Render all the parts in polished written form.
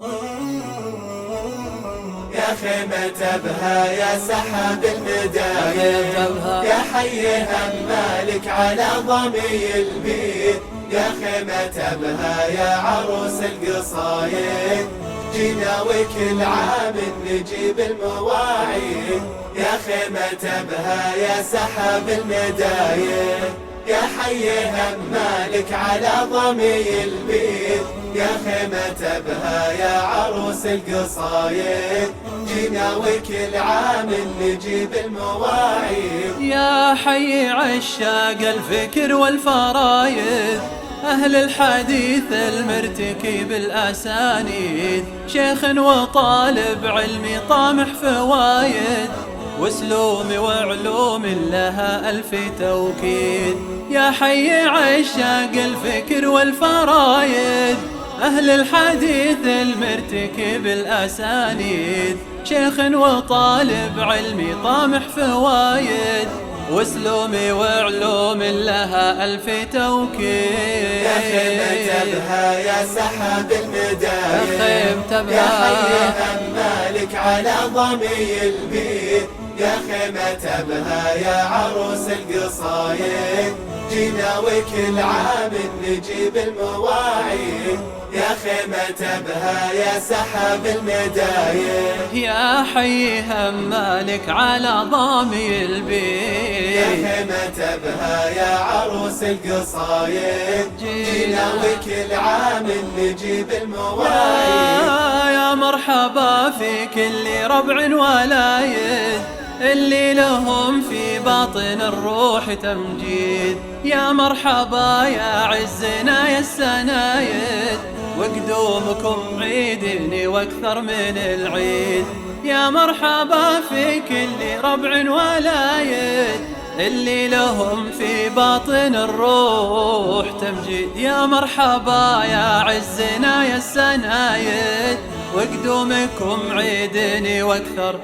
يا خيمة أبها يا سحاب المداير، يا حيها مالك على ضمي البيت، يا خيمة أبها يا عروس القصايد، جينا وكل عام نجيب المواعيد، يا خيمة أبها يا سحاب المداير، يا حيها مالك على ضمي البيت، يا خيمة أبها يا عروس القصايد، جينا وكل عام نجيب المواعيد. يا حي عشاق الفكر والفرايد، أهل الحديث المرتكي بالأسانيد، شيخ وطالب علمي طامح فوايد، واسلوم وعلوم لها ألف توكيد. يا حي عشاق الفكر والفرايد، أهل الحديث المرتكي بالأسانيد، شيخ وطالب علمي طامح فوايد، واسلومي وعلوم لها ألف توكيد. يا خيمة أبها يا سحاب المداير، يا حيها مالك على ضمي البيت، يا خيمة أبها يا عروس القصايد، جينا وكل عام نجيب المواعيد، يا خيمة أبها يا سحاب المداير، يا حيها مالك على ضامي البيت، يا خيمة أبها يا عروس القصايد، جينا وكل عام نجيب المواعيد. يا مرحبا في كل ربع ولايد، اللي لهم في باطن الروح تمجيد، يا مرحبا يا عزنا يا السنايد، وقدومكم عيدني واكثر من العيد، يا مرحبا في كل ربع ولايد، اللي لهم في باطن الروح تمجيد، يا مرحبا يا عزنا يا السنايد، وقدومكم عيدني واكثر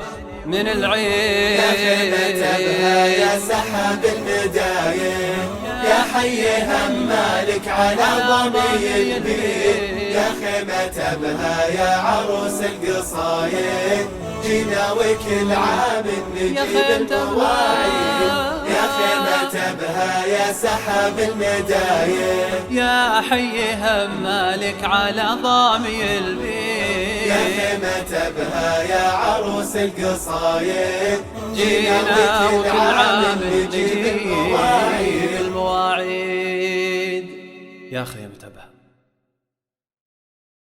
من العيد. يا خيمة أبها يا سحاب المداير، يا حيها مالك على ضمي البيت، يا خيمة أبها يا عروس القصايد، جينا وكل عام نجيب المواعيد، يا خيمة أبها يا سحاب المداير، يا حيها مالك على ضامي البيت، يا خيمة أبها يا عروس القصايد، جينا وكل عام نجيب المواعيد. المواعيد. يا خيمة أبها